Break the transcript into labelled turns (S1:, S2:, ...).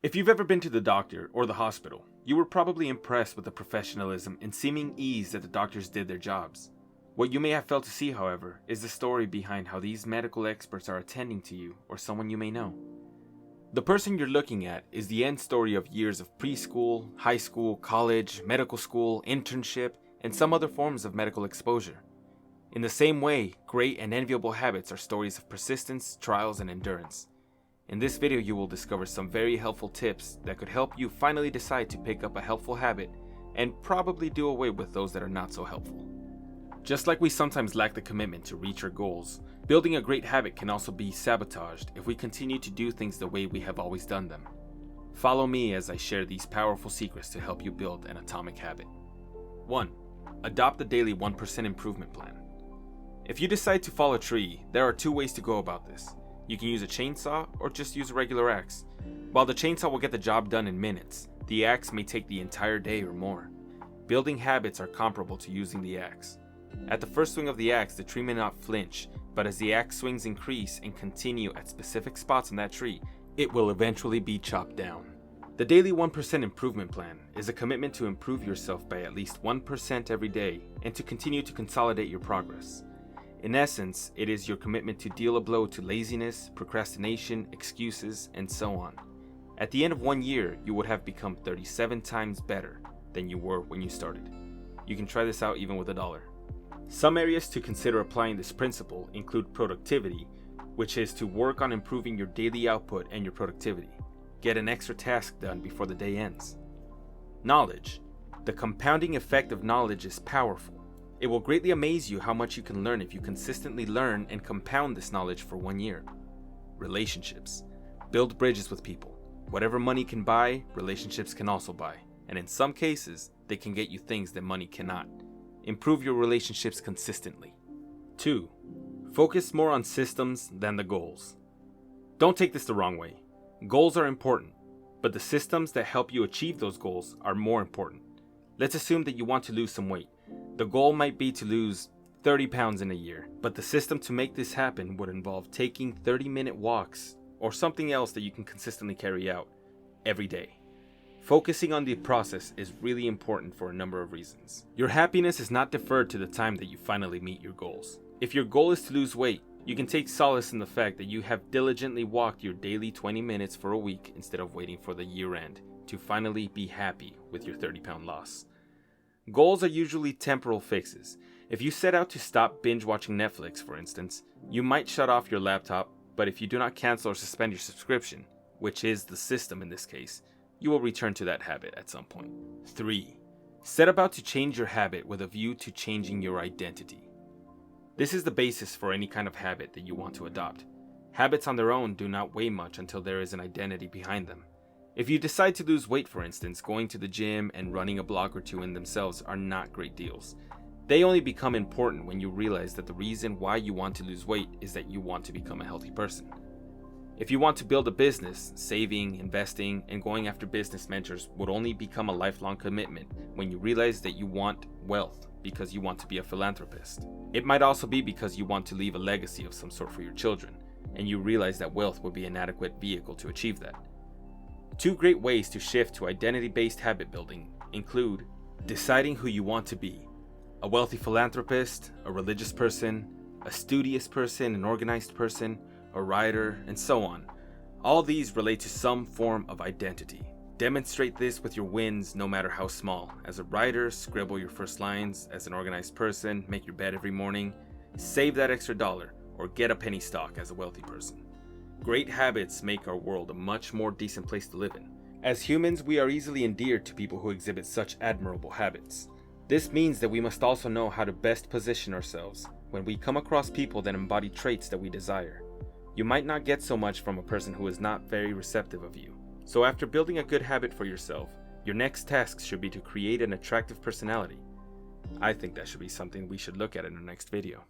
S1: If you've ever been to the doctor or the hospital, you were probably impressed with the professionalism and seeming ease that the doctors did their jobs. What you may have failed to see, however, is the story behind how these medical experts are attending to you or someone you may know. The person you're looking at is the end story of years of preschool, high school, college, medical school, internship, and some other forms of medical exposure. In the same way, great and enviable habits are stories of persistence, trials, and endurance. In this video, you will discover some very helpful tips that could help you finally decide to pick up a helpful habit and probably do away with those that are not so helpful. Just like we sometimes lack the commitment to reach our goals, building a great habit can also be sabotaged if we continue to do things the way we have always done them. Follow me as I share these powerful secrets to help you build an atomic habit. 1. Adopt the daily 1% improvement plan. If you decide to fall a tree, there are two ways to go about this. You can use a chainsaw or just use a regular axe. While the chainsaw will get the job done in minutes, the axe may take the entire day or more. Building habits are comparable to using the axe. At the first swing of the axe, the tree may not flinch, but as the axe swings increase and continue at specific spots on that tree, it will eventually be chopped down. The daily 1% improvement plan is a commitment to improve yourself by at least 1% every day and to continue to consolidate your progress. In essence, it is your commitment to deal a blow to laziness, procrastination, excuses, and so on. At the end of 1 year, you would have become 37 times better than you were when you started. You can try this out even with $1. Some areas to consider applying this principle include productivity, which is to work on improving your daily output and your productivity. Get an extra task done before the day ends. Knowledge. The compounding effect of knowledge is powerful. It will greatly amaze you how much you can learn if you consistently learn and compound this knowledge for 1 year. Relationships. Build bridges with people. Whatever money can buy, relationships can also buy. And in some cases, they can get you things that money cannot. Improve your relationships consistently. 2. Focus more on systems than the goals. Don't take this the wrong way. Goals are important, but the systems that help you achieve those goals are more important. Let's assume that you want to lose some weight. The goal might be to lose 30 pounds in a year, but the system to make this happen would involve taking 30-minute walks or something else that you can consistently carry out every day. Focusing on the process is really important for a number of reasons. Your happiness is not deferred to the time that you finally meet your goals. If your goal is to lose weight, you can take solace in the fact that you have diligently walked your daily 20 minutes for a week instead of waiting for the year end to finally be happy with your 30-pound loss. Goals are usually temporal fixes. If you set out to stop binge watching Netflix, for instance, you might shut off your laptop, but if you do not cancel or suspend your subscription, which is the system in this case, you will return to that habit at some point. 3. Set about to change your habit with a view to changing your identity. This is the basis for any kind of habit that you want to adopt. Habits on their own do not weigh much until there is an identity behind them. If you decide to lose weight, for instance, going to the gym and running a block or two in themselves are not great deals. They only become important when you realize that the reason why you want to lose weight is that you want to become a healthy person. If you want to build a business, saving, investing, and going after business mentors would only become a lifelong commitment when you realize that you want wealth because you want to be a philanthropist. It might also be because you want to leave a legacy of some sort for your children, and you realize that wealth would be an adequate vehicle to achieve that. 2 great ways to shift to identity-based habit building include deciding who you want to be. A wealthy philanthropist, a religious person, a studious person, an organized person, a writer, and so on. All these relate to some form of identity. Demonstrate this with your wins no matter how small. As a writer, scribble your first lines. As an organized person, make your bed every morning. Save that extra $1 or get a penny stock as a wealthy person. Great habits make our world a much more decent place to live in. As humans, we are easily endeared to people who exhibit such admirable habits. This means that we must also know how to best position ourselves when we come across people that embody traits that we desire. You might not get so much from a person who is not very receptive of you. So after building a good habit for yourself, your next task should be to create an attractive personality. I think that should be something we should look at in our next video.